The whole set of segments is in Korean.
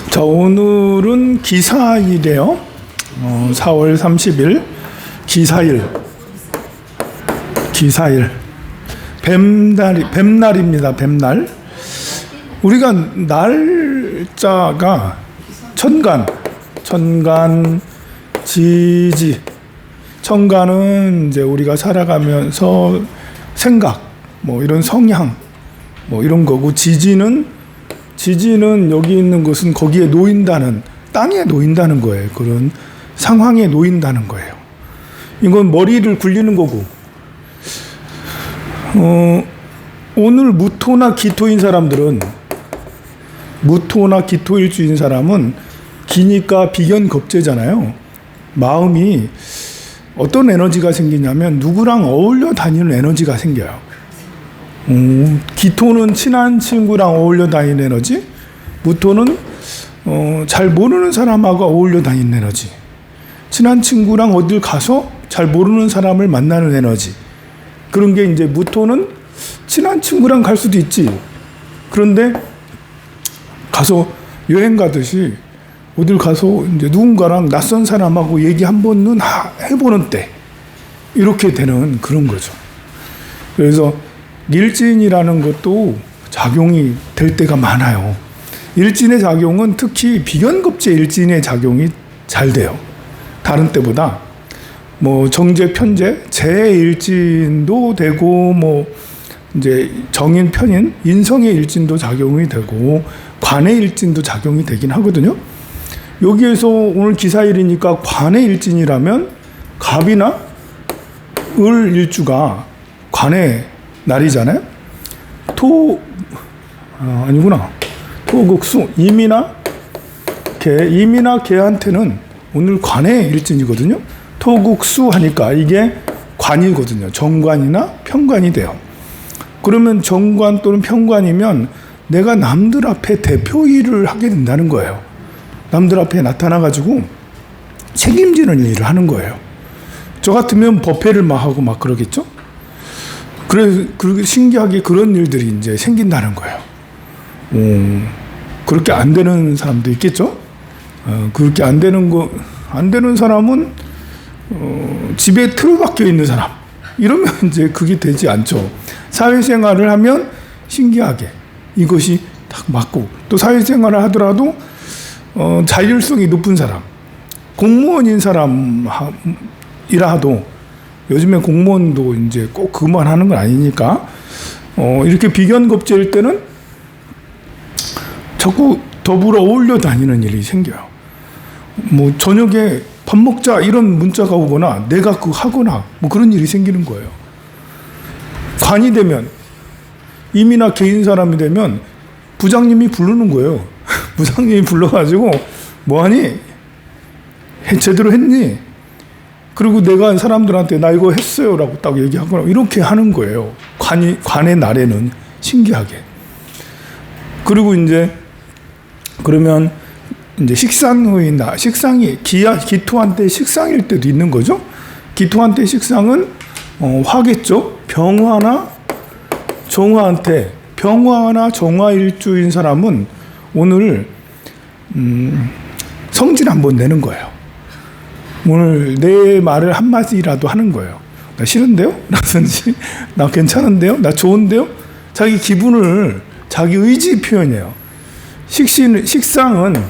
자, 오늘은 기사일이에요. 4월 30일 기사일. 뱀날입니다. 뱀날. 우리가 날짜가 천간, 지지. 천간은 이제 우리가 살아가면서 생각, 뭐 이런 성향, 뭐 이런 거고, 지지는 여기 있는 것은 거기에 놓인다는, 땅에 놓인다는 거예요. 그런 상황에 놓인다는 거예요. 이건 머리를 굴리는 거고, 오늘 무토나 기토인 사람들은, 무토나 기토일주인 사람은 기니까 비견겁재잖아요. 마음이 어떤 에너지가 생기냐면 누구랑 어울려 다니는 에너지가 생겨요. 기토는 친한 친구랑 어울려 다니는 에너지, 무토는 잘 모르는 사람하고 어울려 다니는 에너지, 친한 친구랑 어딜 가서 잘 모르는 사람을 만나는 에너지. 그런 게 이제 무토는 친한 친구랑 갈 수도 있지. 그런데 가서 여행 가듯이 어딜 가서 이제 누군가랑 낯선 사람하고 얘기 한 번은 해보는 때 이렇게 되는 그런 거죠. 그래서 일진이라는 것도 작용이 될 때가 많아요. 일진의 작용은 특히 비견겁재 일진의 작용이 잘 돼요. 다른 때보다 뭐 정제, 편제, 재일진도 되고, 뭐 이제 정인, 편인, 인성의 일진도 작용이 되고, 관의 일진도 작용이 되긴 하거든요. 여기에서 오늘 기사일이니까 관의 일진이라면 갑이나 을 일주가 관의 날이잖아요. 아니구나. 토극수, 임이나 개한테는 오늘 관의 일진이거든요. 토극수 하니까 이게 관이거든요. 정관이나 편관이 돼요. 그러면 정관 또는 편관이면 내가 남들 앞에 대표 일을 하게 된다는 거예요. 남들 앞에 나타나가지고 책임지는 일을 하는 거예요. 저 같으면 법회를 막 하고 막 그러겠죠? 그래서 신기하게 그런 일들이 이제 생긴다는 거예요. 그렇게 안 되는 사람도 있겠죠? 그렇게 안 되는 사람은 집에 틀어박혀 있는 사람. 이러면 이제 그게 되지 않죠. 사회생활을 하면 신기하게 이것이 딱 맞고, 또 사회생활을 하더라도 자율성이 높은 사람, 공무원인 사람이라 하도, 요즘에 공무원도 이제 꼭 그만 하는 건 아니니까, 이렇게 비견겁재일 때는 자꾸 더불어 어울려 다니는 일이 생겨요. 뭐 저녁에 밥 먹자 이런 문자가 오거나 내가 그거 하거나 뭐 그런 일이 생기는 거예요. 관이 되면, 임이나 개인 사람이 되면 부장님이 부르는 거예요. 부장님이 불러가지고 뭐하니? 제대로 했니? 그리고 내가 사람들한테 나 이거 했어요 라고 딱 얘기하거나 이렇게 하는 거예요. 관의 날에는 신기하게. 그리고 이제 그러면 이제 식상의 날, 식상이 기토한테 식상일 때도 있는 거죠. 기토한테 식상은 화겠죠. 병화나 정화한테, 병화나 정화일주인 사람은 오늘 성질 한번 내는 거예요. 오늘 내 말을 한마디라도 하는 거예요. 나 싫은데요? 라든지 나 괜찮은데요? 나 좋은데요? 자기 기분을, 자기 의지 표현이에요. 식상은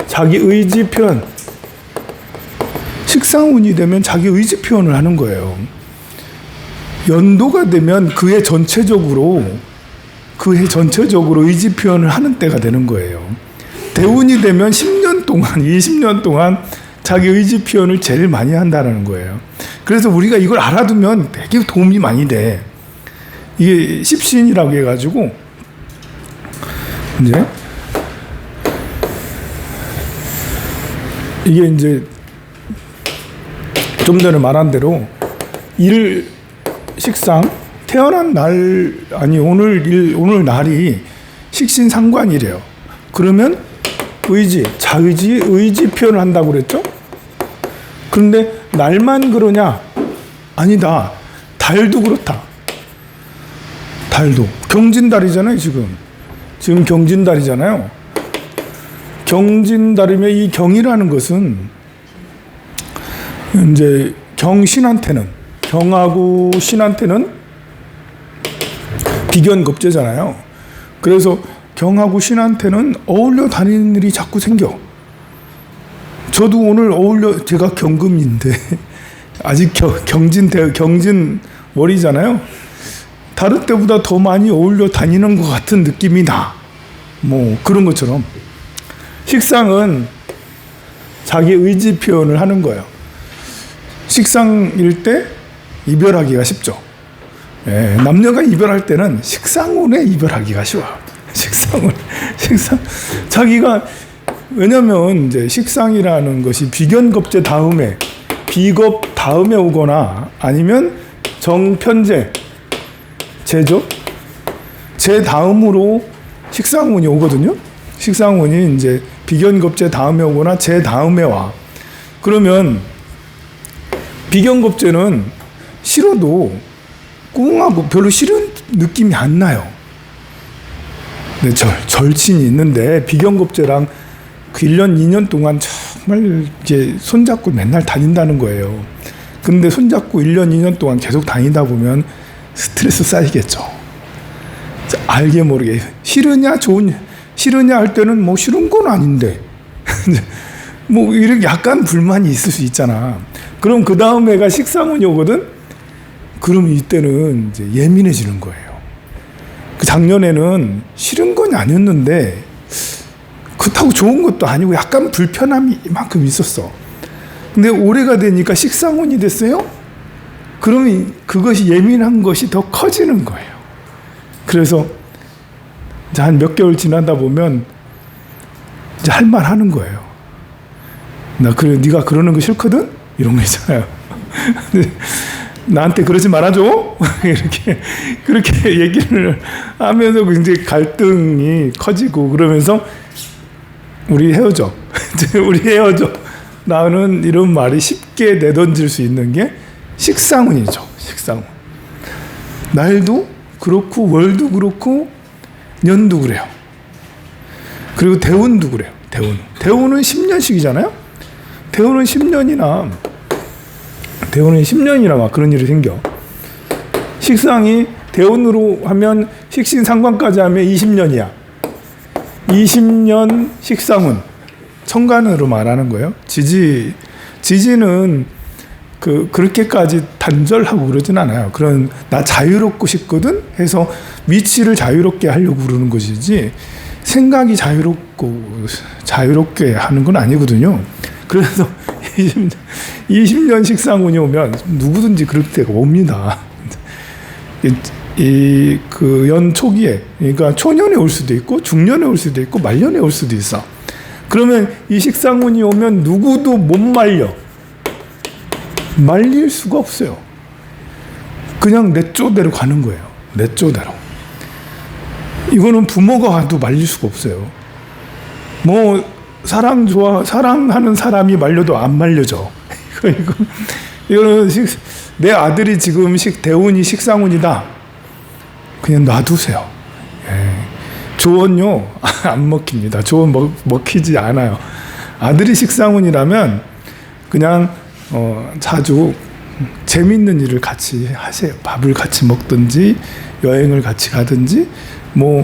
자기 의지 표현. 식상운이 되면 자기 의지 표현을 하는 거예요. 연도가 되면 그해 전체적으로 의지 표현을 하는 때가 되는 거예요. 대운이 되면 10년 동안, 20년 동안 자기 의지 표현을 제일 많이 한다는 거예요. 그래서 우리가 이걸 알아두면 되게 도움이 많이 돼. 이게 십신이라고 해가지고, 이게 이제 좀 전에 말한 대로 식상, 태어난 날, 아니 오늘 날이 식신상관이래요. 그러면 의지 표현을 한다고 그랬죠? 그런데 날만 그러냐? 아니다. 달도 그렇다. 달도 경진달이잖아요. 지금 경진달이잖아요. 경진달이면 이 경이라는 것은 이제 경신한테는, 경하고 신한테는 비견겁제잖아요. 그래서 경하고 신한테는 어울려 다니는 일이 자꾸 생겨. 저도 오늘 제가 경금인데 아직 경진 월이잖아요. 다른 때보다 더 많이 어울려 다니는 것 같은 느낌이 나. 뭐 그런 것처럼 식상은 자기 의지 표현을 하는 거예요. 식상일 때 이별하기가 쉽죠. 예, 남녀가 이별할 때는 식상운에 이별하기가 쉬워요. 자기가, 왜냐면 이제 식상이라는 것이 비견겁제 다음에, 비겁 다음에 오거나 아니면 정편제, 제죠? 제 다음으로 식상운이 오거든요. 식상운이 이제 비견겁제 다음에 오거나 제 다음에 와. 그러면 비견겁제는 싫어도 꿍하고 별로 싫은 느낌이 안 나요. 근데 절친이 있는데 비견겁제랑 그 1년, 2년 동안 정말 이제 손잡고 맨날 다닌다는 거예요. 근데 손잡고 1년, 2년 동안 계속 다니다 보면 스트레스 쌓이겠죠. 알게 모르게 싫으냐 할 때는 뭐 싫은 건 아닌데 뭐 이렇게 약간 불만이 있을 수 있잖아. 그럼 그 다음 애가 식상운이 오거든. 그럼 이때는 이제 예민해지는 거예요. 그 작년에는 싫은 건 아니었는데 그렇다고 좋은 것도 아니고 약간 불편함이 이만큼 있었어. 근데 올해가 되니까 식상운이 됐어요. 그러면 그것이 예민한 것이 더 커지는 거예요. 그래서 이제 한 몇 개월 지나다 보면 이제 할 말 하는 거예요. 나 그래, 네가 그러는 거 싫거든? 이런 거 있잖아요. 나한테 그러지 말아줘. 그렇게 얘기를 하면서 굉장히 갈등이 커지고 그러면서 우리 헤어져. 나는 이런 말이 쉽게 내던질 수 있는 게 식상운이죠. 식상운. 날도 그렇고 월도 그렇고 년도 그래요. 그리고 대운도 그래요. 대운은 10년씩이잖아요. 대운은 10년이나 막 그런 일이 생겨. 식상이 대운으로 하면 식신상관까지 하면 20년이야. 20년 식상운. 천간으로 말하는 거예요. 지지는 그렇게까지 단절하고 그러진 않아요. 그런 나 자유롭고 싶거든 해서 위치를 자유롭게 하려고 그러는 것이지 생각이 자유롭게 하는 건 아니거든요. 그래서 20년 식상운이 오면 누구든지 그럴 때가 옵니다. 그 연 초기에, 그러니까 초년에 올 수도 있고 중년에 올 수도 있고 말년에 올 수도 있어. 그러면 이 식상운이 오면 누구도 못 말릴 수가 없어요. 그냥 내 쪼대로 가는 거예요. 내 쪼대로. 이거는 부모가 와도 말릴 수가 없어요. 뭐 사랑하는 사람이 말려도 안 말려져. 이거는 내 아들이 지금 대운이 식상운이다. 그냥 놔두세요. 예. 조언요 안 먹힙니다. 조언 먹히지 않아요. 아들이 식상운이라면 그냥 자주 재밌는 일을 같이 하세요. 밥을 같이 먹든지 여행을 같이 가든지 뭐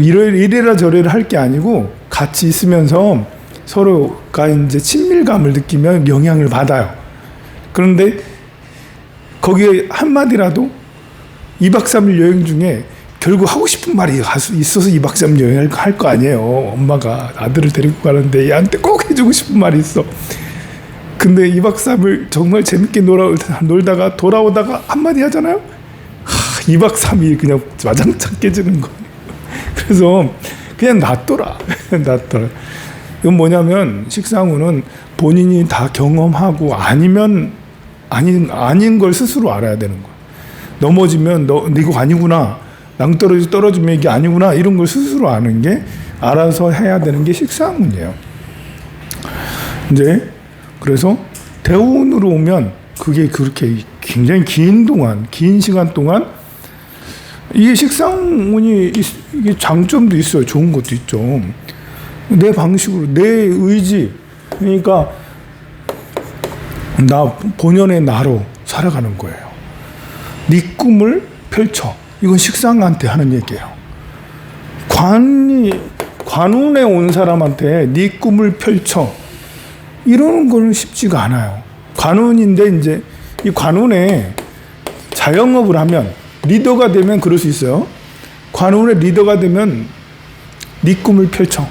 이래라 저래라 할 게 아니고 같이 있으면서 서로가 이제 친밀감을 느끼면 영향을 받아요. 그런데 거기에 한마디라도 2박 3일 여행 중에 결국 하고 싶은 말이 있어서 2박 3일 여행을 할 거 아니에요. 엄마가 아들을 데리고 가는데 얘한테 꼭 해주고 싶은 말이 있어. 근데 2박 3일 정말 재밌게 놀다가 돌아오다가 한마디 하잖아요. 2박 3일 그냥 와장창 깨지는 거예요. 그래서 그냥 놔둬라. 이건 뭐냐면 식상운은 본인이 다 경험하고 아니면 아닌 걸 스스로 알아야 되는 거예요. 넘어지면 너 이거 아니구나. 낭떠러지 떨어지면 이게 아니구나. 이런 걸 스스로 아는 게 알아서 해야 되는 게 식상운이에요. 이제 그래서 대운으로 오면 그게 그렇게 굉장히 긴 시간 동안 이게 식상운이 이게 장점도 있어요. 좋은 것도 있죠. 내 방식으로 내 의지, 그러니까 나 본연의 나로 살아가는 거예요. 네 꿈을 펼쳐. 이건 식상한테 하는 얘기예요. 관운에 온 사람한테 네 꿈을 펼쳐. 이러는 거는 쉽지가 않아요. 관운인데 이제 이 관운에 자영업을 하면 리더가 되면 그럴 수 있어요. 관운의 리더가 되면 네 꿈을 펼쳐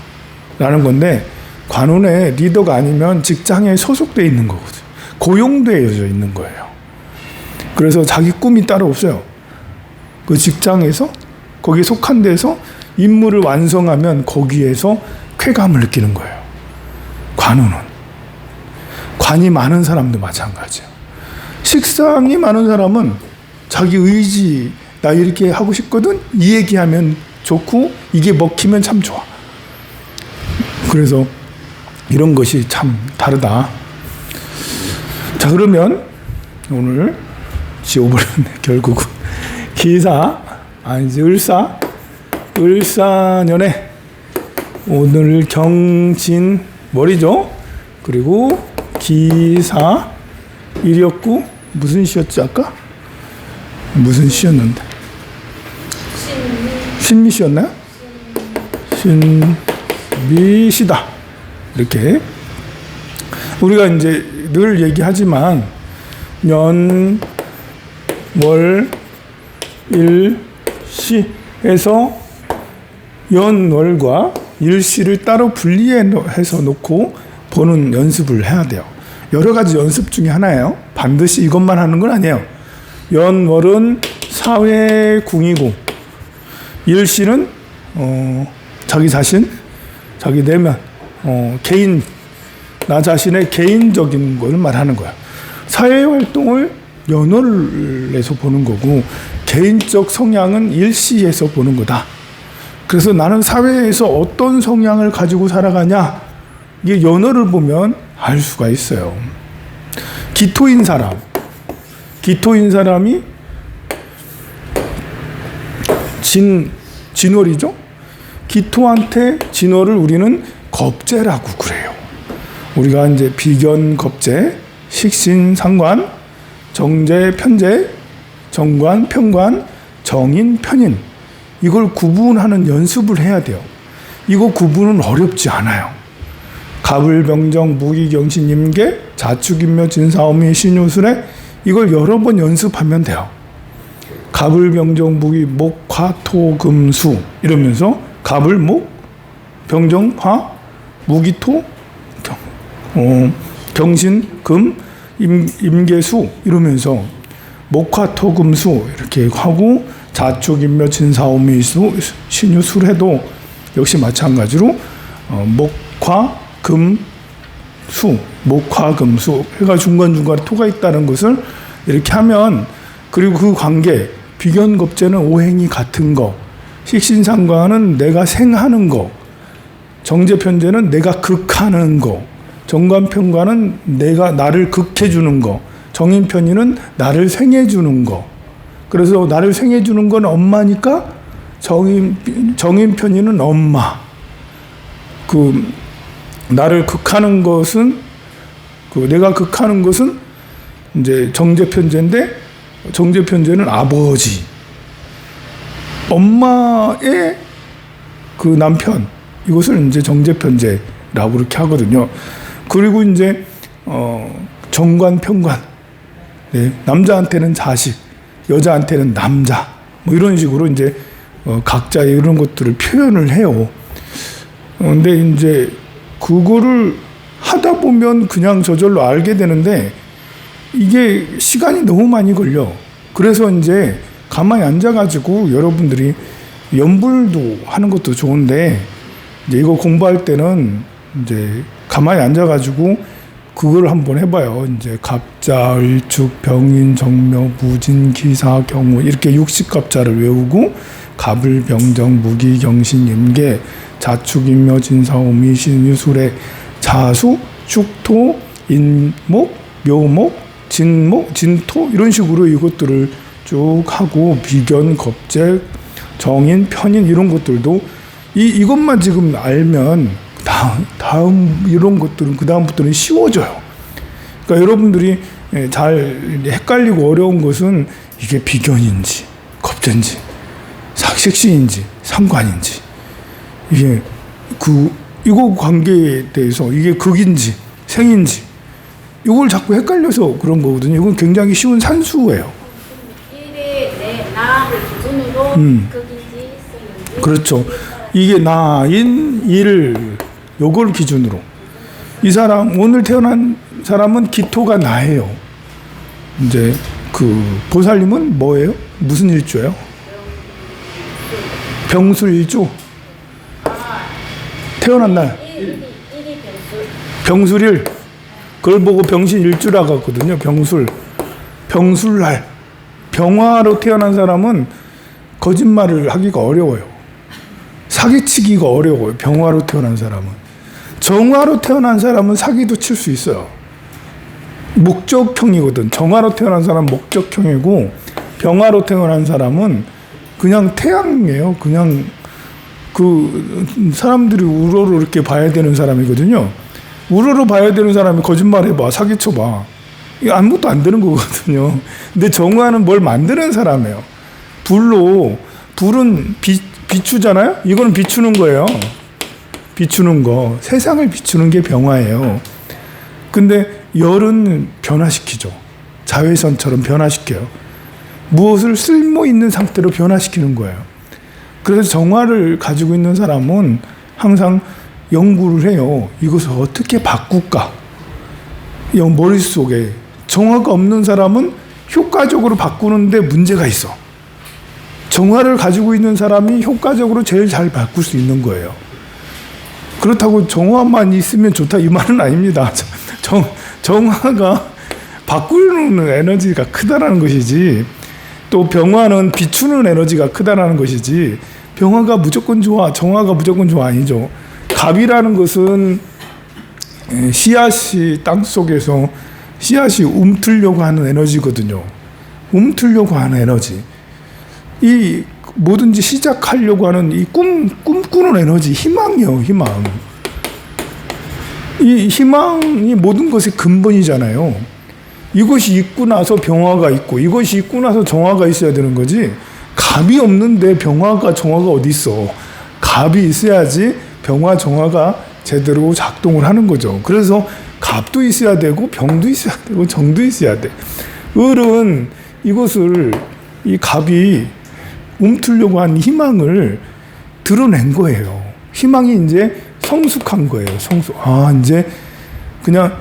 라는 건데, 관운의 리더가 아니면 직장에 소속돼 있는 거거든요. 고용되어져 있는 거예요. 그래서 자기 꿈이 따로 없어요. 그 직장에서 거기에 속한 데서 임무를 완성하면 거기에서 쾌감을 느끼는 거예요. 관운은. 관이 많은 사람도 마찬가지예요. 식상이 많은 사람은 자기 의지, 나 이렇게 하고 싶거든? 이 얘기하면 좋고, 이게 먹히면 참 좋아. 그래서 이런 것이 참 다르다. 자, 그러면 오늘 지워버렸네. 결국은 을사년에 오늘 경진 머리죠. 그리고 기사 일이었고, 무슨 시였지 아까? 무슨 시였는데? 신미시였나요? 신미시다. 이렇게 우리가 이제 늘 얘기하지만 년, 월, 일, 시에서 연월과 일시를 따로 분리해서 놓고 보는 연습을 해야 돼요. 여러 가지 연습 중에 하나예요. 반드시 이것만 하는 건 아니에요. 연월은 사회궁이고, 일시는 자기 자신, 자기 내면, 개인, 나 자신의 개인적인 걸 말하는 거야. 사회활동을 연월에서 보는 거고, 개인적 성향은 일시에서 보는 거다. 그래서 나는 사회에서 어떤 성향을 가지고 살아가냐, 이게 연월을 보면 알 수가 있어요. 기토인 사람이 진월이죠. 기토한테 진월을 우리는 겁재라고 그래요. 우리가 이제 비견, 겁재, 식신, 상관, 정재, 편재, 정관, 편관, 정인, 편인, 이걸 구분하는 연습을 해야 돼요. 이거 구분은 어렵지 않아요. 갑을병정, 무기경신, 임계, 자축인묘, 진사오미, 신유술에 이걸 여러 번 연습하면 돼요. 갑을병정, 무기, 목, 화, 토, 금, 수 이러면서 갑을 목, 병정, 화, 무기, 토, 경신, 금, 임계수 이러면서 목화토금수 이렇게 하고, 자축인묘, 진사오미수, 신유술해도 역시 마찬가지로 목화, 금, 수, 목화, 금수 해가 중간중간에 토가 있다는 것을 이렇게 하면, 그리고 그 관계, 비견겁재는 오행이 같은 거, 식신상관은 내가 생하는 거, 정제편제는 내가 극하는 거, 정관편관은 내가 나를 극해주는 거, 정인편의는 나를 생해주는 거. 그래서 나를 생해주는 건 엄마니까 정인편의는 엄마. 나를 극하는 것은, 내가 극하는 것은 이제 정제편제인데, 정제편제는 아버지. 엄마의 그 남편. 이것을 이제 정제편제라고 그렇게 하거든요. 그리고 이제, 정관, 편관. 네, 남자한테는 자식, 여자한테는 남자. 뭐 이런 식으로 이제, 각자의 이런 것들을 표현을 해요. 근데 이제, 그거를 하다 보면 그냥 저절로 알게 되는데, 이게 시간이 너무 많이 걸려. 그래서 이제 가만히 앉아가지고 여러분들이 연불도 하는 것도 좋은데, 이제 이거 공부할 때는 이제 가만히 앉아가지고 그걸 한번 해봐요. 이제 갑자, 을축, 병인, 정묘, 무진, 기사, 경우 이렇게 60갑자를 외우고, 갑을, 병정, 무기, 경신, 임계, 자축, 인묘, 진사오미, 신유술의 자수, 축토, 인목, 묘목, 진목, 진토 이런 식으로 이것들을 쭉 하고 비견, 겁재, 정인, 편인 이런 것들도 이것만 지금 알면 다음 이런 것들은 그 다음부터는 쉬워져요. 그러니까 여러분들이 잘 헷갈리고 어려운 것은 이게 비견인지 겁재인지 색시인지 상관인지 이게 이거 관계에 대해서 이게 극인지 생인지 이걸 자꾸 헷갈려서 그런 거거든요. 이건 굉장히 쉬운 산수예요. 일의 나를 기준으로 극인지 생인지 그렇죠. 이게 나인 일 요걸 기준으로 이 사람 오늘 태어난 사람은 기토가 나예요. 이제 그 보살님은 뭐예요? 무슨 일조예요? 병술일조. 태어난 날 일이 병술일 그걸 보고 병신일주라고 하거든요. 병술날 병화로 태어난 사람은 거짓말을 하기가 어려워요. 사기치기가 어려워요. 병화로 태어난 사람은. 정화로 태어난 사람은 사기도 칠 수 있어요. 목적형이거든. 정화로 태어난 사람은 목적형이고 병화로 태어난 사람은 그냥 태양이에요. 그냥 그 사람들이 우러러 이렇게 봐야 되는 사람이거든요. 우러러 봐야 되는 사람이 거짓말 해봐, 사기쳐봐. 이거 아무것도 안 되는 거거든요. 근데 정화는 뭘 만드는 사람이에요. 불은 비추잖아요. 이거는 비추는 거예요. 비추는 거. 세상을 비추는 게 병화예요. 근데 열은 변화시키죠. 자외선처럼 변화시켜요. 무엇을 쓸모 있는 상태로 변화시키는 거예요. 그래서 정화를 가지고 있는 사람은 항상 연구를 해요. 이것을 어떻게 바꿀까? 머릿속에 정화가 없는 사람은 효과적으로 바꾸는데 문제가 있어. 정화를 가지고 있는 사람이 효과적으로 제일 잘 바꿀 수 있는 거예요. 그렇다고 정화만 있으면 좋다 이 말은 아닙니다. 정화가 바꾸는 에너지가 크다라는 것이지 또 병화는 비추는 에너지가 크다라는 것이지 병화가 무조건 좋아, 정화가 무조건 좋아 아니죠. 갑이라는 것은 씨앗이 땅속에서 씨앗이 움트려고 하는 에너지거든요. 움트려고 하는 에너지. 이 뭐든지 시작하려고 하는 이 꿈꾸는 에너지, 희망이요, 희망. 이 희망이 모든 것의 근본이잖아요. 이것이 있고 나서 병화가 있고 이것이 있고 나서 정화가 있어야 되는 거지. 갑이 없는데 병화가 정화가 어디 있어. 갑이 있어야지 병화 정화가 제대로 작동을 하는 거죠. 그래서 갑도 있어야 되고 병도 있어야 되고 정도 있어야 돼. 을은 이것을 이 갑이 움트려고 한 희망을 드러낸 거예요. 희망이 이제 성숙한 거예요. 이제 그냥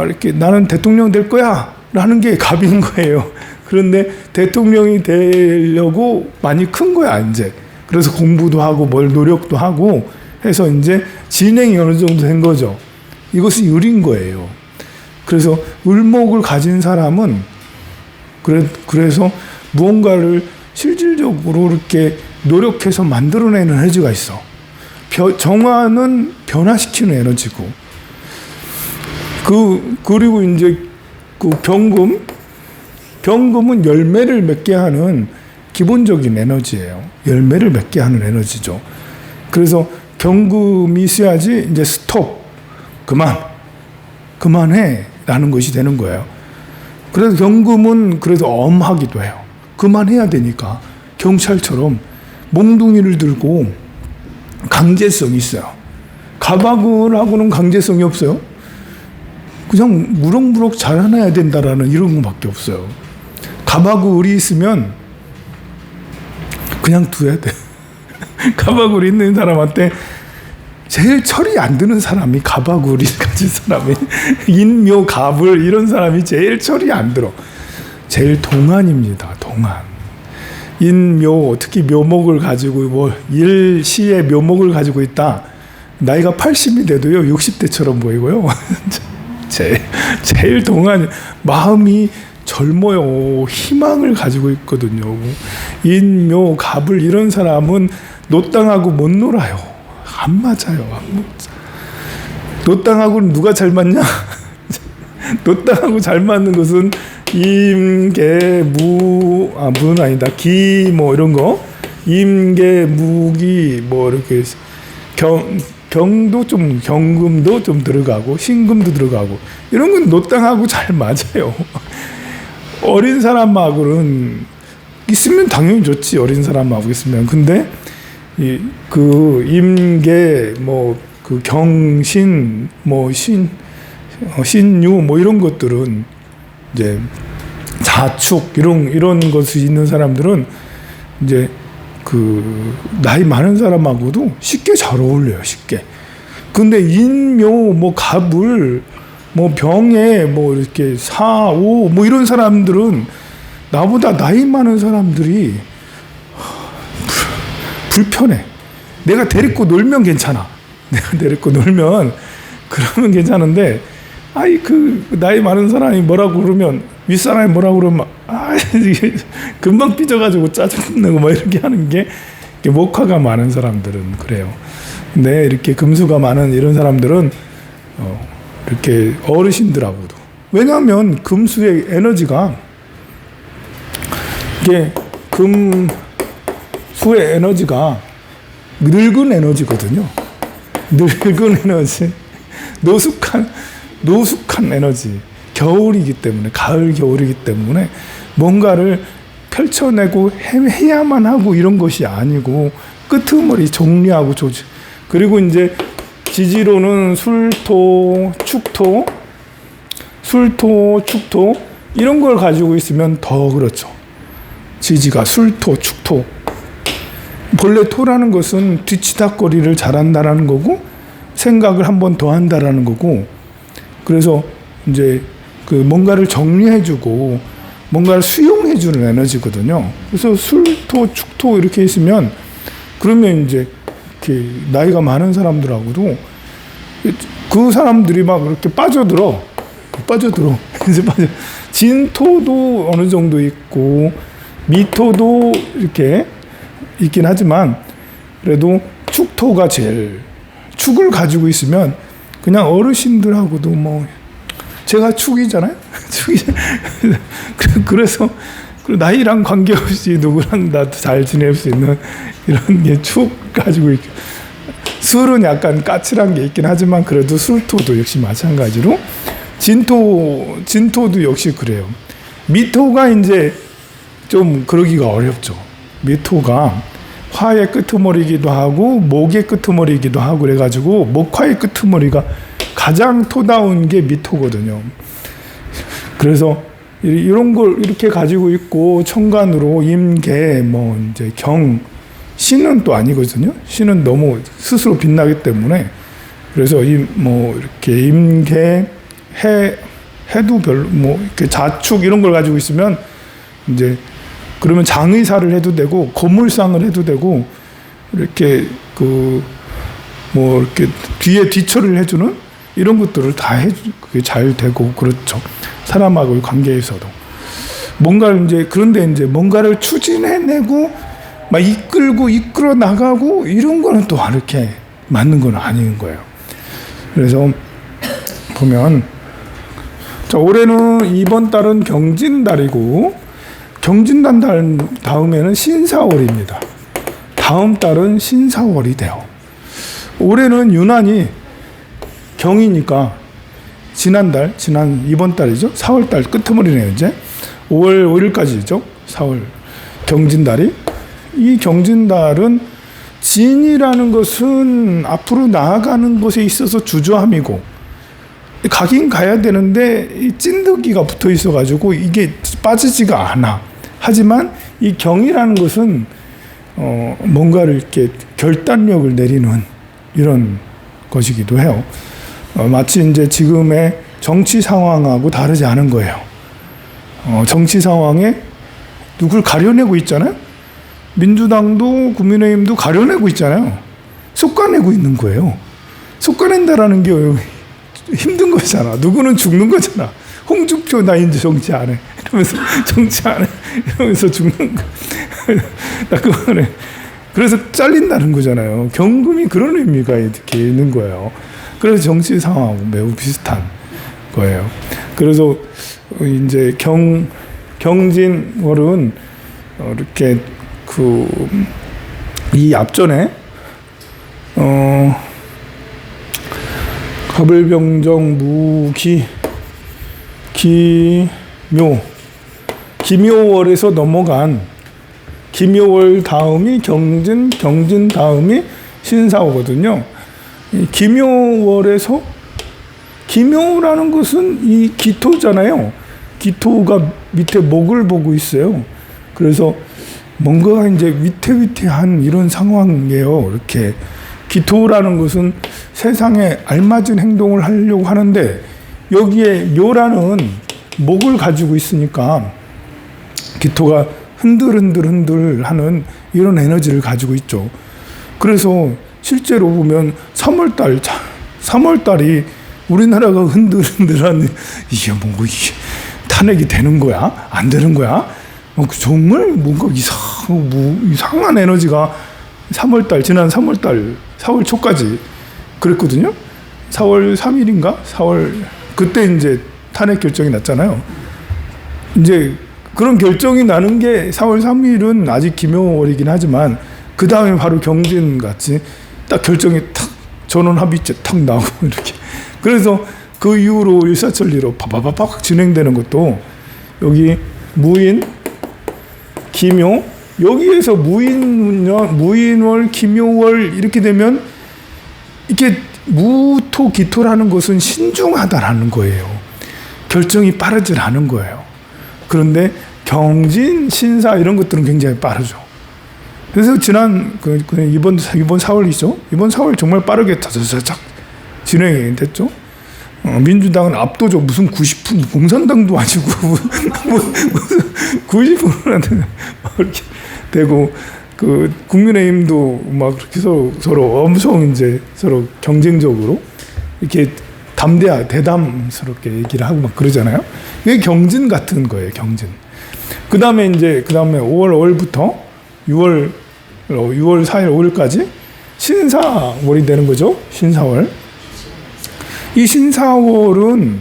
이렇게 나는 대통령 될 거야 라는 게 갑인 거예요. 그런데 대통령이 되려고 많이 큰 거야 이제. 그래서 공부도 하고 뭘 노력도 하고 해서 이제 진행이 어느 정도 된 거죠. 이것이 을인 거예요. 그래서 을목을 가진 사람은 그래서 무언가를 실질적으로 이렇게 노력해서 만들어내는 에너지가 있어. 정화는 변화시키는 에너지고 그리고 이제 그 병금은 열매를 맺게 하는 기본적인 에너지예요. 열매를 맺게 하는 에너지죠. 그래서 경금이 있어야지 이제 스톱, 그만해 라는 것이 되는 거예요. 그래서 경금은 그래서 엄하기도 해요. 그만해야 되니까 경찰처럼 몽둥이를 들고 강제성이 있어요. 가박을하고는 강제성이 없어요. 그냥 무럭무럭 자라나야 된다라는 이런 것밖에 없어요. 가박을이 있으면 그냥 둬야 돼. 가박을 있는 사람한테 제일 철이 안 드는 사람이 가박을이 가진 사람이 인묘갑을 이런 사람이 제일 철이 안 들어. 제일 동안입니다. 동안. 인묘 특히 묘목을 가지고 일시의 묘목을 가지고 있다. 나이가 80이 돼도요 60대처럼 보이고요. 제일 동안 마음이 젊어요. 희망을 가지고 있거든요. 인묘 갑을 이런 사람은 노땅하고 못 놀아요. 안 맞아요. 노땅하고는 누가 잘 맞냐? 노땅하고 잘 맞는 것은 임계 무는 아니다. 기 뭐 이런 거 임계 무기 뭐 이렇게 경도 좀 경금도 좀 들어가고 신금도 들어가고 이런 건 노땅하고 잘 맞아요. 어린 사람하고는 있으면 당연히 좋지. 어린 사람하고 있으면. 근데 그 임계 뭐 그 경신 뭐 신유 뭐 이런 것들은 이제 자축 이런 것이 있는 사람들은 이제 그 나이 많은 사람하고도 쉽게 잘 어울려요. 쉽게. 근데 인묘 뭐 갑을 뭐 병에 뭐 이렇게 사오 뭐 이런 사람들은 나보다 나이 많은 사람들이 불편해. 내가 데리고 놀면 괜찮아. 내가 데리고 놀면 그러면 괜찮은데 아이 그 나이 많은 사람이 뭐라고 그러면 윗사람이 뭐라고 그러면 이게 금방 삐져가지고 짜증내고 뭐 이렇게 하는 게 목화가 많은 사람들은 그래요. 근데 이렇게 금수가 많은 이런 사람들은 이렇게 어르신들하고도 왜냐하면 금수의 에너지가 이게 금수의 에너지가 늙은 에너지거든요. 늙은 에너지, 노숙한 에너지. 겨울이기 때문에 가을 겨울이기 때문에 뭔가를 펼쳐내고 해야만 하고 이런 것이 아니고 끄트머리 정리하고 조지. 그리고 이제 지지로는 술토, 축토 이런 걸 가지고 있으면 더 그렇죠. 지지가 술토, 축토. 본래 토라는 것은 뒤치다거리를 잘한다라는 거고 생각을 한 번 더 한다라는 거고 그래서 이제 그 뭔가를 정리해주고 뭔가를 수용해주는 에너지거든요. 그래서 술토, 축토 이렇게 있으면 그러면 이제 이렇게 나이가 많은 사람들하고도 그 사람들이 막 이렇게 빠져들어. 이제 진토도 어느 정도 있고 미토도 이렇게 있긴 하지만 그래도 축토가 제일 축을 가지고 있으면 그냥 어르신들하고도 뭐 제가 축이잖아요. 그래서 나이랑 관계없이 누구랑 다 잘 지낼 수 있는 이런 게 축 가지고 있고 술은 약간 까칠한 게 있긴 하지만 그래도 술토도 역시 마찬가지로 진토도 역시 그래요. 미토가 이제 좀 그러기가 어렵죠. 미토가 화의 끄트머리이기도 하고 목의 끄트머리이기도 하고 그래가지고 목화의 끄트머리가 가장 토다운 게 미토거든요. 그래서 이런 걸 이렇게 가지고 있고 천간으로 임계 뭐 이제 경 신은 또 아니거든요. 신은 너무 스스로 빛나기 때문에 그래서 뭐 이렇게 임계 해도 별로 뭐 이렇게 자축 이런 걸 가지고 있으면 이제 그러면 장의사를 해도 되고 고물상을 해도 되고 이렇게 그 뭐 이렇게 뒤에 뒤처리를 해주는 이런 것들을 다 그게 잘 되고 그렇죠. 사람하고의 관계에서도 뭔가를 이제 그런데 이제 뭔가를 추진해내고 막 이끌어 나가고 이런 거는 또 이렇게 맞는 건 아닌 거예요. 그래서 보면 자 올해는 이번 달은 경진달이고 경진달 다음에는 신사월입니다. 다음 달은 신사월이 돼요. 올해는 유난히 경이니까 이번 달이죠. 4월달 끄트머리네요. 이제 5월 5일까지죠. 4월 경진달이 이 경진달은 진이라는 것은 앞으로 나아가는 것에 있어서 주저함이고 가긴 가야 되는데 이 찐득이가 붙어 있어가지고 이게 빠지지가 않아. 하지만 이 경이라는 것은 뭔가를 이렇게 결단력을 내리는 이런 것이기도 해요. 마치 이제 지금의 정치 상황하고 다르지 않은 거예요. 정치 상황에 누굴 가려내고 있잖아요. 민주당도 국민의힘도 가려내고 있잖아요. 솎아내고 있는 거예요. 솎아낸다라는 게 힘든 거잖아. 누구는 죽는 거잖아. 홍준표 나 이제 정치 안 해. 이러면서 정치 안 해. 이러면서 죽는 거. 나 그거네. 그래서 잘린다는 거잖아요. 경금이 그런 의미가 이렇게 있는 거예요. 그래서 정치 상황하고 매우 비슷한 거예요. 그래서 이제 경진월은 이렇게 이 앞전에 갑을병정 무기 기묘월에서 넘어간 기묘월 다음이 경진 다음이 신사오거든요. 이 기묘월에서 기묘라는 것은 이 기토잖아요. 기토가 밑에 목을 보고 있어요. 그래서 뭔가가 이제 위태위태한 이런 상황이에요. 이렇게 기토라는 것은 세상에 알맞은 행동을 하려고 하는데 여기에 묘라는 목을 가지고 있으니까 기토가 흔들흔들 하는 이런 에너지를 가지고 있죠. 그래서 실제로 보면 3월달이 우리나라가 흔들흔들한 이게 뭔가 이게 탄핵이 되는 거야? 안 되는 거야? 정말 뭔가 이상한 에너지가 3월달, 지난 3월달, 4월 초까지 그랬거든요. 4월 3일인가? 4월, 그때 이제 탄핵 결정이 났잖아요. 이제 그런 결정이 나는 게 4월 3일은 아직 기묘월이긴 하지만 그 다음에 바로 경진같이 딱 결정이 탁 전원 합의체 탁 나오고 이렇게. 그래서 그 이후로 일사천리로 파파파팍 진행되는 것도 여기 무인, 기묘, 여기에서 무인월, 기묘월 이렇게 되면 이렇게 무토기토라는 것은 신중하다라는 거예요. 결정이 빠르지 않은 거예요. 그런데 경진, 신사 이런 것들은 굉장히 빠르죠. 그래서 지난 이번 4월이죠. 이번 4월 정말 빠르게 차차차차 진행이 됐죠. 민주당은 압도적 무슨 90% 공산당도 아니고 무슨 90%라는 이렇게 되고 국민의힘도 막 그렇게 서로 엄청 이제 서로 경쟁적으로 이렇게 대담스럽게 얘기를 하고 막 그러잖아요. 이게 경진 같은 거예요, 경진. 그 다음에 5월부터 6월 4일, 5일까지 신사월이 되는 거죠. 신사월. 이 신사월은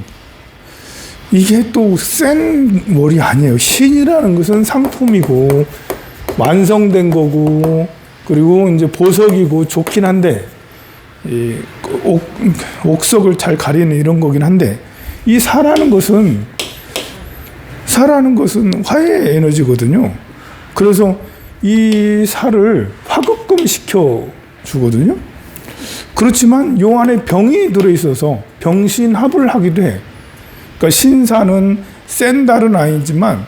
이게 또 센 월이 아니에요. 신이라는 것은 상품이고 완성된 거고 그리고 이제 보석이고 좋긴 한데 이 옥석을 잘 가리는 이런 거긴 한데 이 사라는 것은 화해의 에너지거든요. 그래서 이 살을 화급금 시켜 주거든요. 그렇지만 요 안에 병이 들어있어서 병신합을 하기도 해. 그러니까 신사는 센 달은 아니지만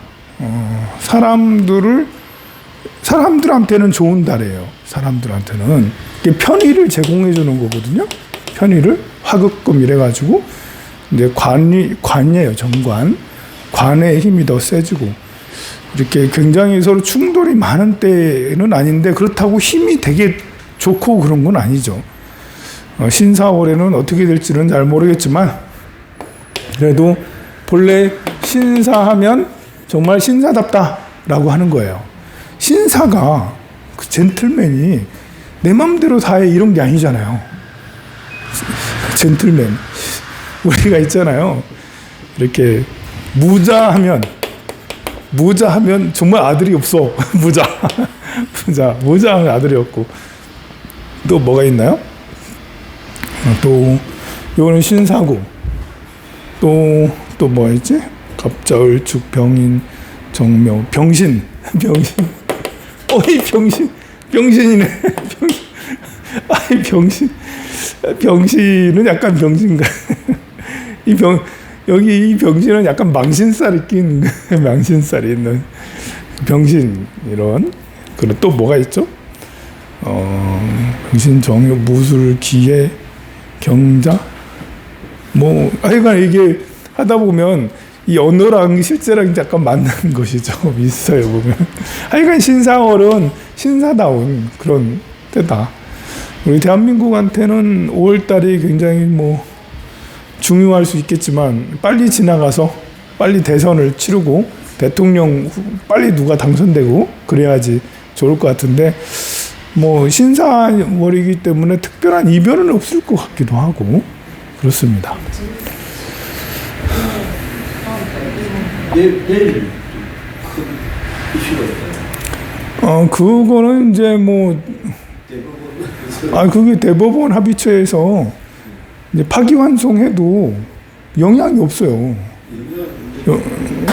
사람들한테는 좋은 달이에요. 사람들한테는 편의를 제공해 주는 거거든요. 편의를 화급금 이래가지고 이제 관이에요. 정관. 관의 힘이 더 세지고 이렇게 굉장히 서로 충돌이 많은 때는 아닌데 그렇다고 힘이 되게 좋고 그런 건 아니죠. 신사월에는 어떻게 될지는 잘 모르겠지만 그래도 본래 신사하면 정말 신사답다라고 하는 거예요. 신사가 그 젠틀맨이 내 맘대로 다 해 이런 게 아니잖아요. 젠틀맨 우리가 있잖아요. 이렇게 무자하면 정말 아들이 없어. 무자하면 아들이 없고 또 뭐가 있나요? 또 이거는 신사고 또 뭐가 있지? 갑자을, 축, 병인, 정묘, 병신. 어이 병신이네. 병신은 약간 병신가. 여기 이 병신은 약간 망신살이 낀 망신살이 있는 병신 이런. 그리고 또 뭐가 있죠? 병신, 정유, 무술, 기해, 경자. 하여간 이게 하다 보면 이 언어랑 실제랑 약간 맞는 것이죠. 있어요 보면. 하여간 신사월은 신사다운 그런 때다. 우리 대한민국한테는 5월달이 굉장히 중요할 수 있겠지만 빨리 지나가서 빨리 대선을 치르고 대통령 빨리 누가 당선되고 그래야지 좋을 것 같은데 신사월이기 때문에 특별한 이변은 없을 것 같기도 하고 그렇습니다. 내일 큰 이슈가 있어요. 그거는 이제 뭐, 대부분 그게 대법원 합의체에서 이제 파기환송해도 영향이 없어요.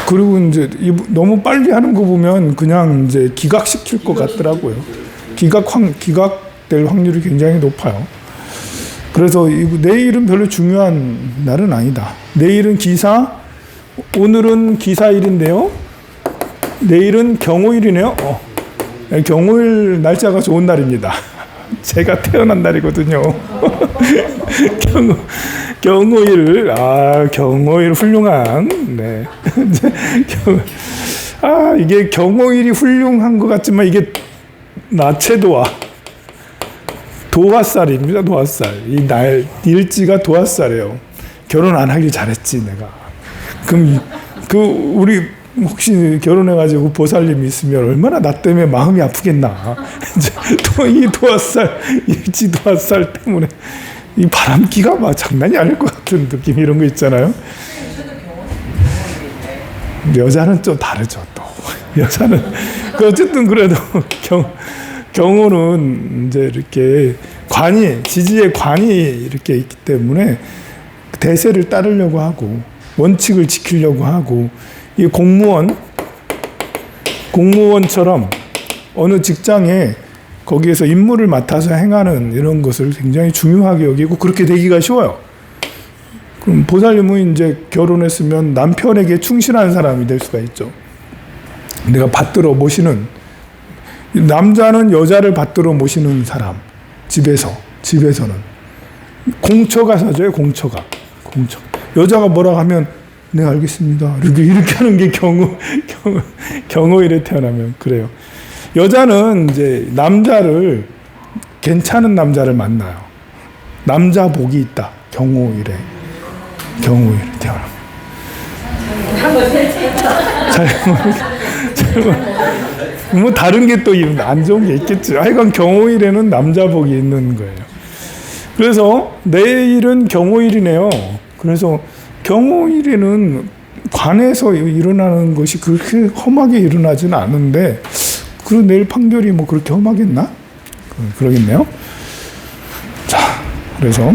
그리고 이제 너무 빨리 하는 거 보면 그냥 이제 기각시킬 것 같더라고요. 기각될 확률이 굉장히 높아요. 그래서 내일은 별로 중요한 날은 아니다. 내일은 오늘은 기사일인데요. 내일은 경호일이네요. 경호일 날짜가 좋은 날입니다. 제가 태어난 날이거든요. 경호일, 경호일 훌륭한. 네. 이게 경호일이 훌륭한 것 같지만 이게 나체도화. 도화살입니다. 도화살. 이 일지가 도화살이에요. 결혼 안 하길 잘했지 내가. 그럼 우리 혹시 결혼해가지고 보살님이 있으면 얼마나 나 때문에 마음이 아프겠나. 또 이 도화살, 일지 도화살 때문에 이 바람기가 막 장난이 아닐 것 같은 느낌 이런 거 있잖아요. 여자는 좀 다르죠 또. 여자는 어쨌든 그래도 경호는 이제 이렇게 지지의 관이 이렇게 있기 때문에 대세를 따르려고 하고 원칙을 지키려고 하고 이 공무원처럼 어느 직장에 거기에서 임무를 맡아서 행하는 이런 것을 굉장히 중요하게 여기고 그렇게 되기가 쉬워요. 그럼 보살님은 이제 결혼했으면 남편에게 충실한 사람이 될 수가 있죠. 내가 받들어 모시는 남자는 여자를 받들어 모시는 사람 집에서는 공처가 사줘요. 공처. 여자가 뭐라고 하면 네 알겠습니다. 이렇게 하는 게 경호일에 태어나면 그래요. 여자는 이제 괜찮은 남자를 만나요. 남자 복이 있다. 경호일에 태어나. 뭐 다른 게 또 안 좋은 게 있겠지. 하여간 경호일에는 남자 복이 있는 거예요. 그래서 내일은 경호일이네요. 그래서 경호일에는 관에서 일어나는 것이 그렇게 험하게 일어나지는 않은데, 그리고 내일 판결이 뭐 그렇게 험하겠나? 그러겠네요. 자, 그래서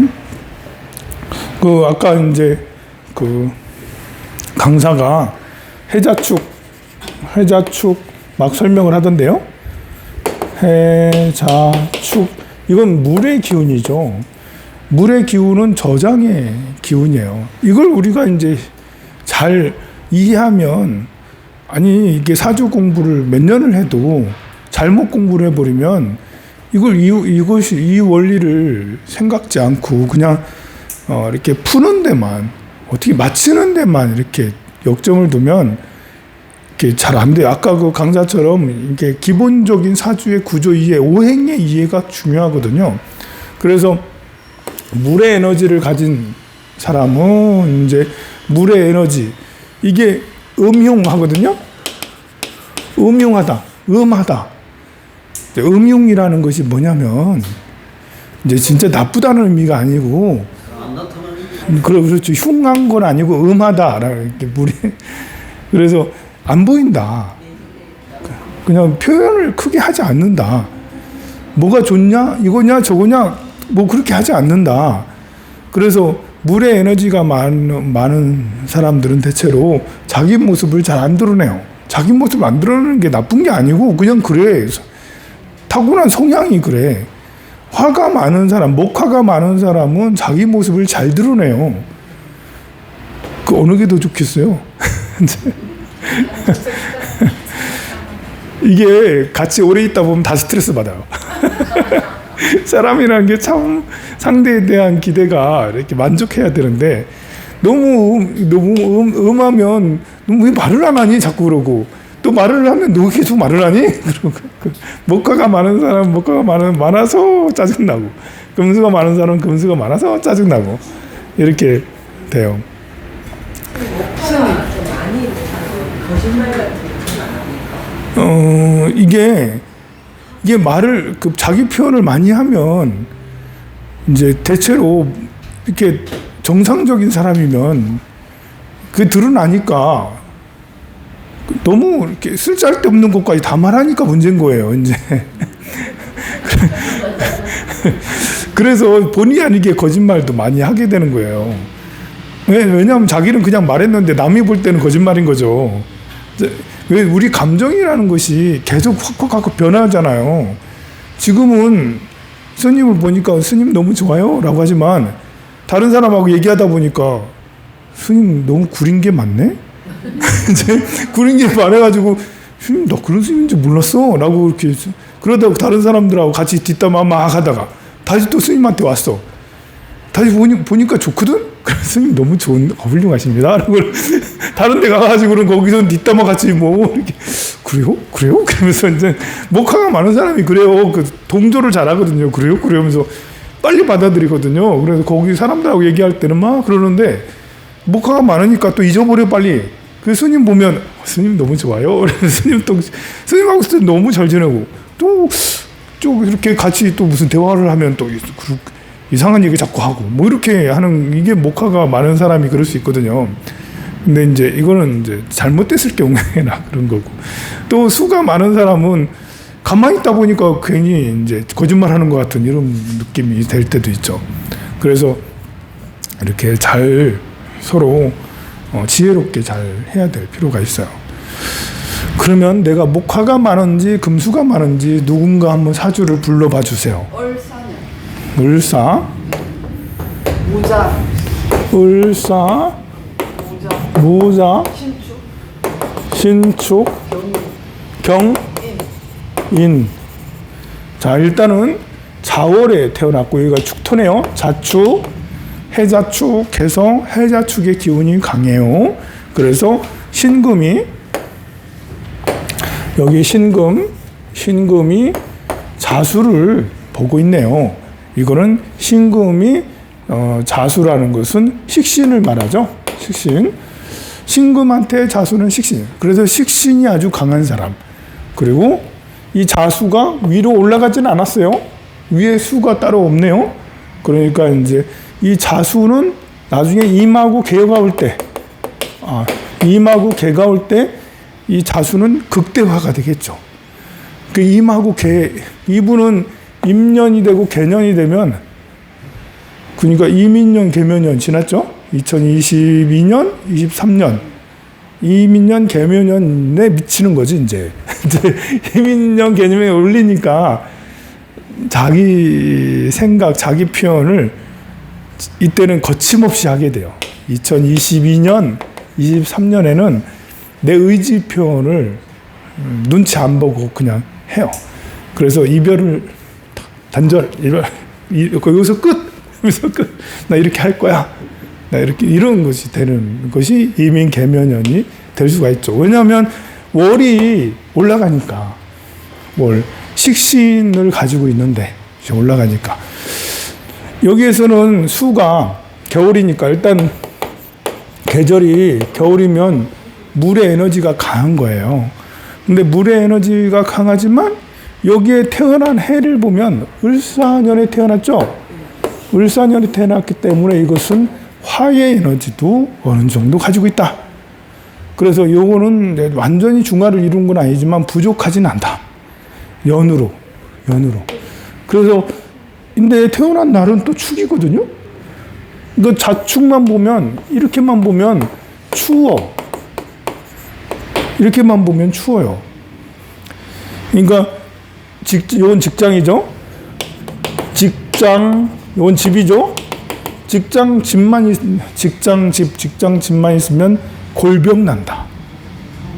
아까 이제 강사가 해자축 막 설명을 하던데요. 해자축, 이건 물의 기운이죠. 물의 기운은 저장의 기운이에요. 이걸 우리가 이제 잘 이해하면, 이게 사주 공부를 몇 년을 해도 잘못 공부를 해버리면 이 원리를 생각지 않고 그냥 이렇게 푸는 데만, 어떻게 맞히는 데만 이렇게 역점을 두면 이렇게 잘 안 돼요. 아까 그 강사처럼 이게 기본적인 사주의 구조 이해, 오행의 이해가 중요하거든요. 그래서 물의 에너지를 가진 사람은 이제 물의 에너지, 이게 음흉하거든요. 음흉하다, 음하다. 음흉이라는 것이 뭐냐면 이제 진짜 나쁘다는 의미가 아니고, 안 나타나는 그렇죠. 흉한 건 아니고 음하다라는 게 물이. 그래서 안 보인다. 그냥 표현을 크게 하지 않는다. 뭐가 좋냐, 이거냐, 저거냐, 뭐 그렇게 하지 않는다. 그래서 물의 에너지가 많은 사람들은 대체로 자기 모습을 잘 안 드러내요. 자기 모습 안 드러내는 게 나쁜 게 아니고 그냥 그래. 타고난 성향이 그래. 화가 많은 사람, 목화가 많은 사람은 자기 모습을 잘 드러내요. 그 어느 게 더 좋겠어요? 이게 같이 오래 있다 보면 다 스트레스 받아요. 사람이라는 게 참 상대에 대한 기대가 이렇게 만족해야 되는데, 너무 음하면 너 왜 말을 안 하니? 자꾸 그러고, 또 말을 하면 너 계속 말을 하니? 그러고, 목화가 많은 사람 목화가 많아서 짜증나고, 금수가 많은 사람 금수가 많아서 짜증나고, 이렇게 돼요. 이게 말을 자기 표현을 많이 하면 이제 대체로 이렇게 정상적인 사람이면 그게 드러나니까 너무 이렇게 쓸데없는 것까지 다 말하니까 문제인 거예요, 이제. 그래서 본의 아니게 거짓말도 많이 하게 되는 거예요. 왜냐하면 자기는 그냥 말했는데 남이 볼 때는 거짓말인 거죠. 왜 우리 감정이라는 것이 계속 확확 변하잖아요. 지금은 스님을 보니까 스님 너무 좋아요 라고 하지만 다른 사람하고 얘기하다 보니까 스님 너무 구린 게 많네? 이제 구린 게 많아가지고 스님 나 그런 스님인지 몰랐어 라고 이렇게 그러다가 다른 사람들하고 같이 뒷담화 막 하다가 다시 또 스님한테 왔어. 다시 보니까 좋거든? 그래서 스님 너무 훌륭하십니다. 라고 다른 데 가가지고는 거기서 뒷담화 같이 뭐 이렇게 그래요? 그래요? 그러면서 이제 목화가 많은 사람이 그래요. 그 동조를 잘하거든요. 그래요? 그러면서 빨리 받아들이거든요. 그래서 거기 사람들하고 얘기할 때는 막 그러는데 목화가 많으니까 또 잊어버려 빨리. 그 스님 보면 스님 너무 좋아요. 그래서 스님 또 스님하고 너무 잘 지내고 또 이렇게 같이 또 무슨 대화를 하면 또 이상한 얘기 자꾸 하고 뭐 이렇게 하는 이게 목화가 많은 사람이 그럴 수 있거든요. 근데 이제 이거는 이제 잘못됐을 경우에나 그런 거고 또 수가 많은 사람은 가만히 있다 보니까 괜히 이제 거짓말하는 것 같은 이런 느낌이 될 때도 있죠. 그래서 이렇게 잘 서로 지혜롭게 잘 해야 될 필요가 있어요. 그러면 내가 목화가 많은지 금수가 많은지 누군가 한번 사주를 불러봐 주세요. 을사, 무자, 을사, 무자, 신축, 경인. 자, 일단은 자월에 태어났고 여기가 축토네요. 자축, 해자축, 개성, 해자축의 기운이 강해요. 그래서 신금이 여기 신금이 자수를 보고 있네요. 이거는 신금이 자수라는 것은 식신을 말하죠. 식신. 신금한테 자수는 식신. 그래서 식신이 아주 강한 사람. 그리고 이 자수가 위로 올라가지는 않았어요. 위에 수가 따로 없네요. 그러니까 이제 이 자수는 나중에 임하고 개가 올 때, 임하고 개가 올 때 이 자수는 극대화가 되겠죠. 그 임하고 개, 이분은 임년이 되고 개년이 되면, 그러니까 이민년, 개묘년 지났죠? 2022년, 23년. 이민년, 개묘년에 미치는 거지, 이제. 이민년, 개념에 올리니까 자기 생각, 자기 표현을 이때는 거침없이 하게 돼요. 2022년, 23년에는 내 의지 표현을 눈치 안 보고 그냥 해요. 그래서 이별, 여기서 끝! 여기서 끝! 나 이렇게 할 거야. 나 이렇게, 이런 것이 되는 것이 이민 개묘년이 될 수가 있죠. 왜냐하면 월이 올라가니까, 식신을 가지고 있는데, 올라가니까. 여기에서는 수가 겨울이니까 일단 계절이 겨울이면 물의 에너지가 강한 거예요. 근데 물의 에너지가 강하지만 여기에 태어난 해를 보면 을사년에 태어났죠. 을사년에 태어났기 때문에 이것은 화의 에너지도 어느 정도 가지고 있다. 그래서 요거는 완전히 중화를 이룬 건 아니지만 부족하진 않다. 연으로. 그래서 근데 태어난 날은 또 축이거든요. 너 자축만 보면 이렇게만 보면 추워. 이렇게만 보면 추워요. 그러니까 이건 직장이죠. 이건 집이죠. 직장 집만 있으면 골병 난다.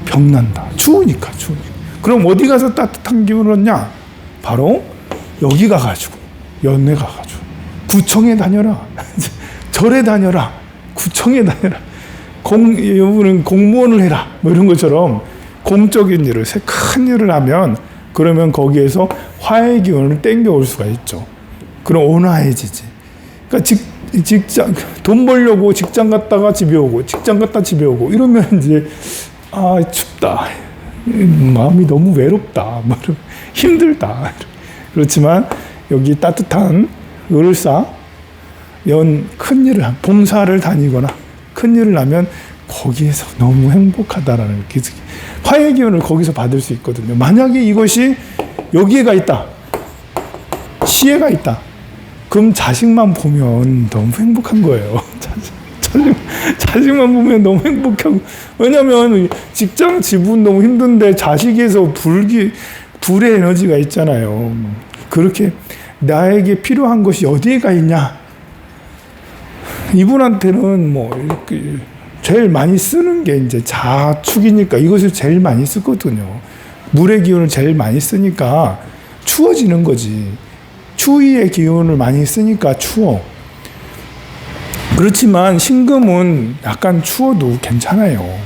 병 난다. 추우니까. 그럼 어디 가서 따뜻한 기운을 얻냐? 바로 여기 가가지고 연내 가가지고 구청에 다녀라. 절에 다녀라. 구청에 다녀라. 여러분은 공무원을 해라. 뭐 이런 것처럼 공적인 일을, 큰 일을 하면 그러면 거기에서 화의 기운을 땡겨올 수가 있죠. 그럼 온화해지지. 그러니까 직장, 돈 벌려고 직장 갔다가 집에 오고, 직장 갔다 집에 오고, 이러면 이제, 춥다. 마음이 너무 외롭다. 힘들다. 그렇지만 여기 따뜻한 을사, 큰 일을, 봉사를 다니거나 큰 일을 하면 거기에서 너무 행복하다라는 게 화해 기운을 거기서 받을 수 있거든요. 만약에 이것이 여기에가 있다, 시에가 있다, 그럼 자식만 보면 너무 행복한 거예요. 자식만 보면 너무 행복하고, 왜냐면 직장 지분 너무 힘든데 자식에서 불의 에너지가 있잖아요. 그렇게 나에게 필요한 것이 어디에가 있냐? 이분한테는 뭐 이렇게 제일 많이 쓰는 게 이제 자축이니까 이것을 제일 많이 쓰거든요. 물의 기운을 제일 많이 쓰니까 추워지는 거지. 추위의 기운을 많이 쓰니까 추워. 그렇지만 신금은 약간 추워도 괜찮아요.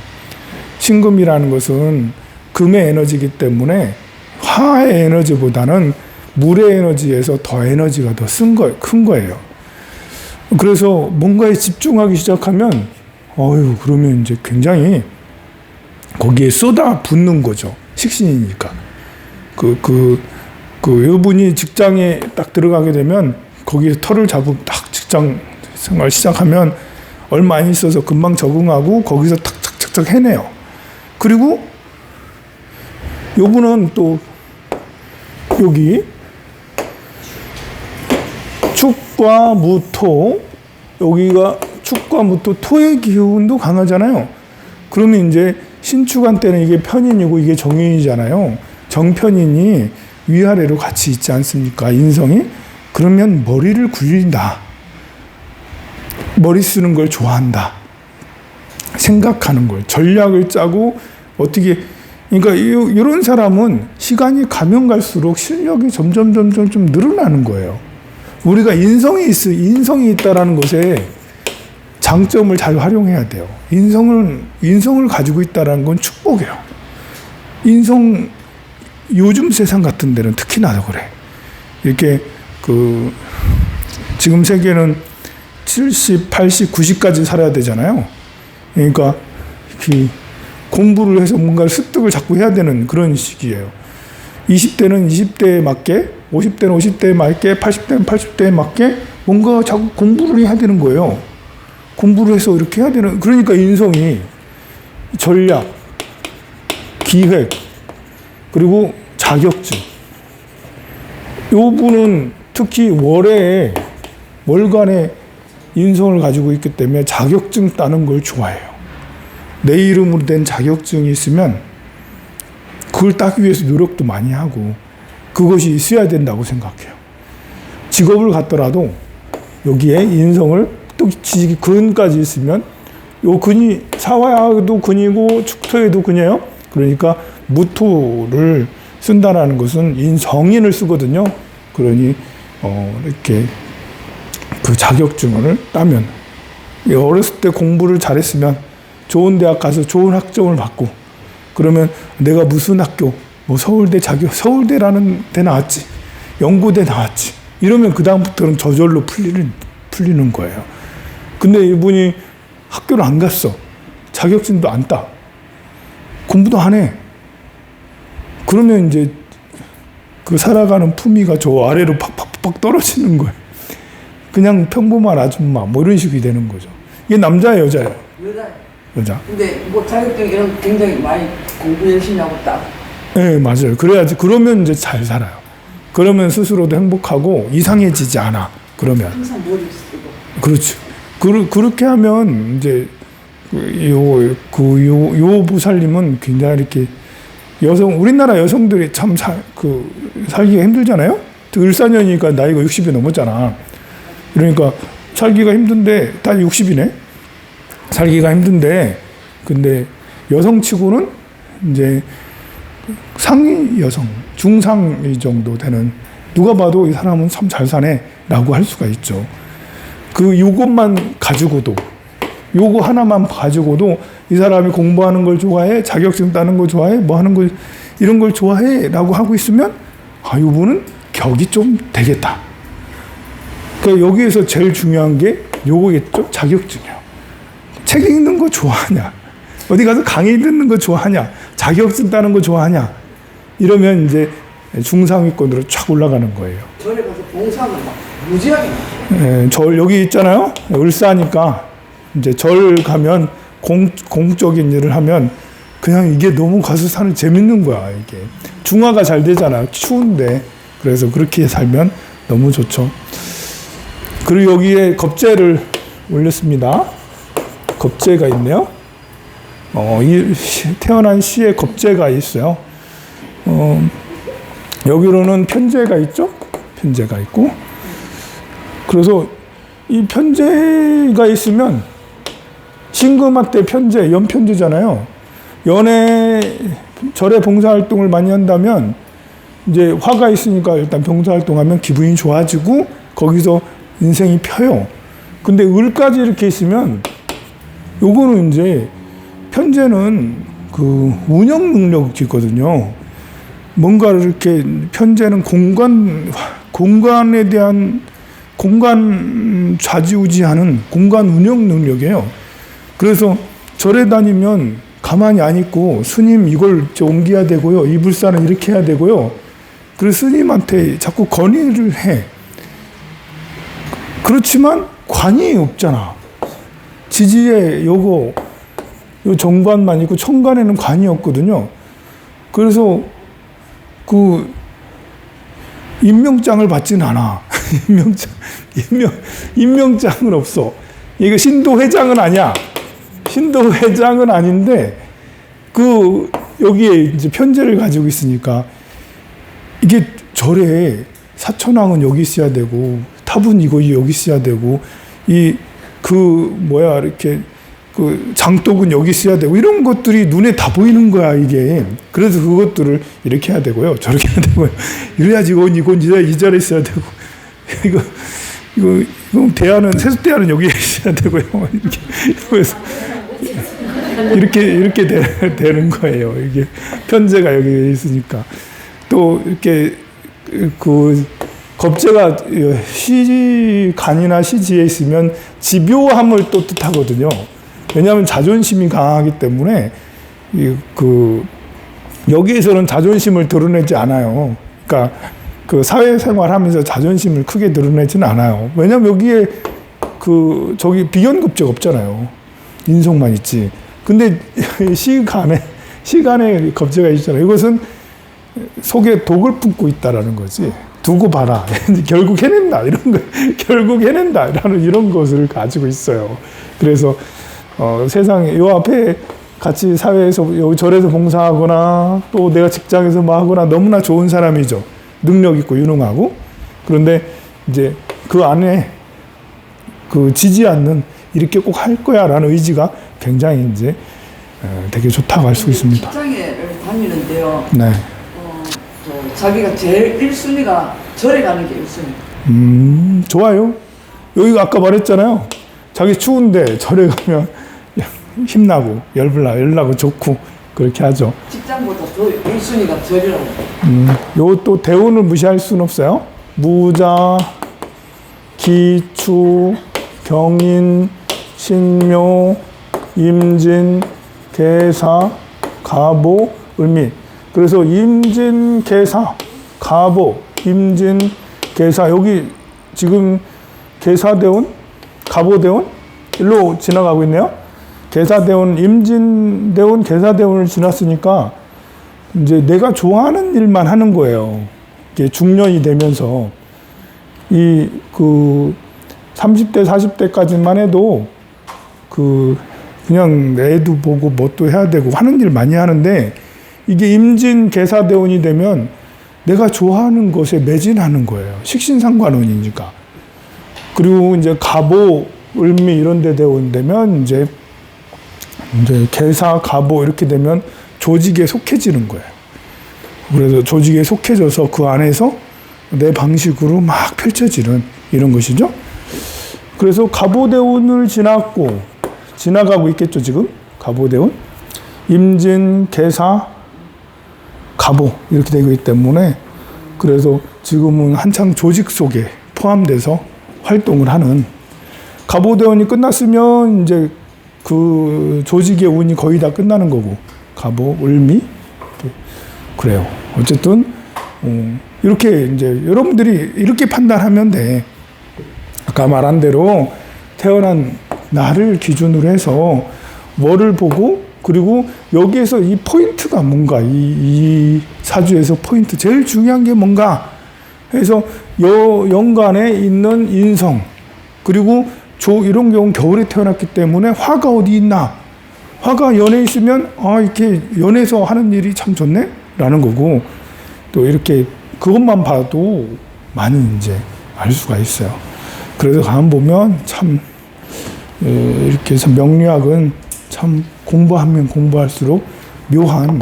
신금이라는 것은 금의 에너지이기 때문에 화의 에너지보다는 물의 에너지에서 더 에너지가 더 큰 거예요. 그래서 뭔가에 집중하기 시작하면 그러면 이제 굉장히 거기에 쏟아 붓는 거죠. 식신이니까. 이분이 직장에 딱 들어가게 되면 거기에 털을 잡고 딱 직장 생활 시작하면 얼마 안 있어서 금방 적응하고 거기서 탁탁탁탁 해내요. 그리고 요분은 또 여기 축과 무토, 여기가 축과 무토, 토의 기운도 강하잖아요. 그러면 이제 신축한 때는 이게 편인이고 이게 정인이잖아요. 정편인이 위아래로 같이 있지 않습니까? 인성이. 그러면 머리를 굴린다. 머리 쓰는 걸 좋아한다. 생각하는 걸, 전략을 짜고 어떻게, 그러니까 이런 사람은 시간이 가면 갈수록 실력이 점점 좀 늘어나는 거예요. 우리가 인성이 있다라는 것에 장점을 잘 활용해야 돼요. 인성을 가지고 있다라는 건 축복이에요. 요즘 세상 같은 데는 특히나 더 그래. 이렇게 지금 세계는 70, 80, 90까지 살아야 되잖아요. 그러니까 공부를 해서 뭔가를 습득을 자꾸 해야 되는 그런 시기예요. 20대는 20대에 맞게, 50대는 50대에 맞게, 80대는 80대에 맞게 뭔가 자꾸 공부를 해야 되는 거예요. 공부를 해서 이렇게 해야 되는, 그러니까 인성이 전략, 기획, 그리고 자격증. 요 분은 특히 월간에 인성을 가지고 있기 때문에 자격증 따는 걸 좋아해요. 내 이름으로 된 자격증이 있으면 그걸 따기 위해서 노력도 많이 하고 그것이 있어야 된다고 생각해요. 직업을 갖더라도 여기에 인성을 또 지식이 근까지 있으면 요 근이 사화에도 근이고 축토에도 근이에요. 그러니까 무토를 쓴다라는 것은 정인을 쓰거든요. 그러니 이렇게 그 자격증을 따면 어렸을 때 공부를 잘했으면 좋은 대학 가서 좋은 학점을 받고 그러면 내가 무슨 학교 뭐 서울대라는 데 나왔지, 연고대 나왔지 이러면 그 다음부터는 저절로 풀리는 거예요. 근데 이분이 학교를 안 갔어. 자격증도 안 따. 공부도 안 해. 그러면 이제 그 살아가는 품위가 저 아래로 팍팍팍 떨어지는 거예요. 그냥 평범한 아줌마 뭐 이런 식이 되는 거죠. 이게 남자예요, 여자예요? 여자. 근데 뭐 자격증 이런 굉장히 많이 공부 열심히 하고 딱. 네, 맞아요. 그래야지. 그러면 이제 잘 살아요. 그러면 스스로도 행복하고 이상해지지 않아. 그러면. 항상 머리 쓰고. 그렇죠. 그렇게 하면 이제 요 보살님은 굉장히 이렇게 우리나라 여성들이 참 살기가 힘들잖아요. 을사년이니까 나이가 60이 넘었잖아. 그러니까 살기가 힘든데 다 60이네. 살기가 힘든데 근데 여성치고는 이제 상위 여성, 중상위 정도 되는 누가 봐도 이 사람은 참 잘 사네라고 할 수가 있죠. 요것만 가지고도 요거 하나만 가지고도 이 사람이 공부하는 걸 좋아해, 자격증 따는 거 좋아해, 뭐 하는 거 이런 걸 좋아해라고 하고 있으면 이분은 격이 좀 되겠다. 그러니까 여기에서 제일 중요한 게 요거겠죠, 자격증이요. 책 읽는 거 좋아하냐, 어디 가서 강의 듣는 거 좋아하냐, 자격증 따는 거 좋아하냐, 이러면 이제 중상위권으로 쫙 올라가는 거예요. 절에 가서 봉사는 막 무지하게 절 여기 있잖아요. 을사니까 이제 절 가면 공적인 일을 하면 그냥 이게 너무 가서 사는 재밌는 거야. 이게 중화가 잘 되잖아. 추운데. 그래서 그렇게 살면 너무 좋죠. 그리고 여기에 겁재를 올렸습니다. 겁재가 있네요. 태어난 시에 겁재가 있어요. 여기로는 편재가 있죠. 편재가 있고. 그래서 이 편재가 있으면 신금화 때 편재, 연편재잖아요. 연애, 절에 봉사활동을 많이 한다면 이제 화가 있으니까 일단 봉사활동하면 기분이 좋아지고 거기서 인생이 펴요. 근데 을까지 이렇게 있으면 요거는 이제 편재는 그 운영 능력이거든요. 뭔가를 이렇게 편재는 공간에 대한 공간 좌지우지하는 공간 운영 능력이에요. 그래서 절에 다니면 가만히 안 있고 스님 이걸 옮겨야 되고요. 이 불사는 이렇게 해야 되고요. 그래서 스님한테 자꾸 건의를 해. 그렇지만 관이 없잖아. 지지에 요 정관만 있고 천간에는 관이 없거든요. 그래서 그 임명장을 받진 않아. 임명장은 없어. 이거 신도회장은 아니야. 신도회장은 아닌데 여기에 이제 편재를 가지고 있으니까 이게 절에 사천왕은 여기 있어야 되고 탑은 여기 있어야 되고 이렇게 장독은 여기 있어야 되고 이런 것들이 눈에 다 보이는 거야 이게. 그래서 그것들을 이렇게 해야 되고요, 저렇게 해야 되고요. 이래야지 이건 이 자리에 있어야 되고 이거 대안은 세숫대안은 여기 있어야 되고요. 이렇게 그래서 이렇게 되는 거예요. 이게 편재가 여기 있으니까. 또 이렇게 겁재가 시간이나 시지에 있으면 집요함을 또 뜻하거든요. 왜냐하면 자존심이 강하기 때문에 여기에서는 자존심을 드러내지 않아요. 그러니까 사회생활하면서 자존심을 크게 드러내지는 않아요. 왜냐하면 여기에 저기 비견급제가 없잖아요. 인성만 있지. 근데 시간에 겁재가 있잖아요. 이것은 속에 독을 품고 있다라는 거지. 두고 봐라. 결국 해낸다. 결국 해낸다라는 이런 것을 가지고 있어요. 그래서 세상에 요 앞에 같이 사회에서 여기 절에서 봉사하거나 또 내가 직장에서 뭐 하거나 너무나 좋은 사람이죠. 능력 있고 유능하고. 그런데 이제 그 안에 지지 않는 이렇게 꼭 할 거야라는 의지가 굉장히 이제 되게 좋다고 할 수 있습니다. 직장에 다니는데요. 네. 자기가 제일 1순위가 절에 가는 게 1순위. 좋아요. 여기 아까 말했잖아요. 자기 추운데 절에 가면 힘나고 열나고 좋고 그렇게 하죠. 직장보다 1순위가 절이라고. 요 또 대운을 무시할 수는 없어요. 무자, 기추, 경인, 신묘, 임진, 계사, 가보, 을미. 그래서 임진, 계사, 가보, 임진, 계사. 여기 지금 계사대운, 가보대운 일로 지나가고 있네요. 계사대운, 임진대운, 계사대운을 지났으니까 이제 내가 좋아하는 일만 하는 거예요. 이게 중년이 되면서 30대, 40대까지만 해도 그냥 애도 보고 뭣도 해야 되고 하는 일 많이 하는데 이게 임진 계사대운이 되면 내가 좋아하는 것에 매진하는 거예요. 식신상관운이니까. 그리고 이제 가보, 을미 이런 데 대운 되면 이제 계사, 가보 이렇게 되면 조직에 속해지는 거예요. 그래서 조직에 속해져서 그 안에서 내 방식으로 막 펼쳐지는 이런 것이죠. 그래서 가보대운을 지나가고 있겠죠, 지금. 가보대운. 임진, 계사, 가보 이렇게 되고 있기 때문에 그래서 지금은 한창 조직 속에 포함돼서 활동을 하는 가보대운이 끝났으면 이제 그 조직의 운이 거의 다 끝나는 거고 가보, 을미 그래요. 어쨌든 이렇게 이제 여러분들이 이렇게 판단하면 돼. 아까 말한 대로 태어난 날을 기준으로 해서 뭐를 보고 그리고 여기에서 이 포인트가 뭔가 이 사주에서 포인트 제일 중요한 게 뭔가 해서 연간에 있는 인성 그리고 이런 경우는 겨울에 태어났기 때문에 화가 어디 있나 화가 연에 있으면 이렇게 연에서 하는 일이 참 좋네 라는 거고 또 이렇게 그것만 봐도 많이 이제 알 수가 있어요. 그래서 가만 보면 참 이렇게 해서 명리학은 참 공부하면 공부할수록 묘한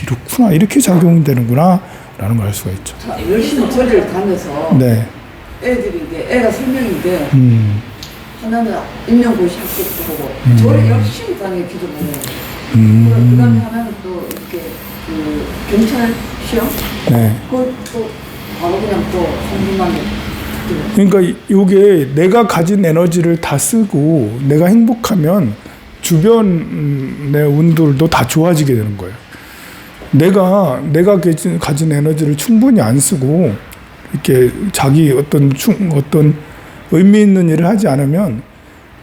이렇구나 이렇게 작용이 되는구나 라는 걸 알 수가 있죠. 열심히 절을 다녀서 네. 애들이 이제 애가 3명인데 하나는 임명고시 합격도 하고 절에 열심히 다니고 기도를 해요. 그 다음에 하나는 또 이렇게 그 경찰 시험 네. 그것도 바로 그냥 또 성공만 그러니까 이게 내가 가진 에너지를 다 쓰고 내가 행복하면 주변의 운들도 다 좋아지게 되는 거예요. 내가 가진 에너지를 충분히 안 쓰고 이렇게 자기 어떤 의미 있는 일을 하지 않으면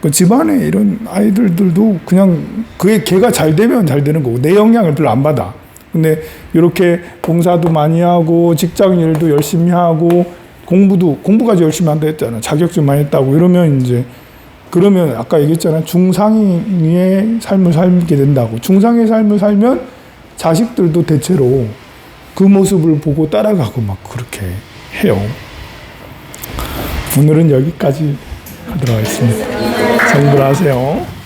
그 집안에 이런 아이들도 그냥 걔가 잘 되면 잘 되는 거고 내 영향을 별로 안 받아. 근데 이렇게 봉사도 많이 하고 직장 일도 열심히 하고 공부까지 열심히 한다 했잖아. 자격증 많이 했다고 이러면 그러면 아까 얘기했잖아. 중상의 삶을 살게 된다고. 중상의 삶을 살면 자식들도 대체로 그 모습을 보고 따라가고 막 그렇게 해요. 오늘은 여기까지 하도록 하겠습니다. 성불하세요.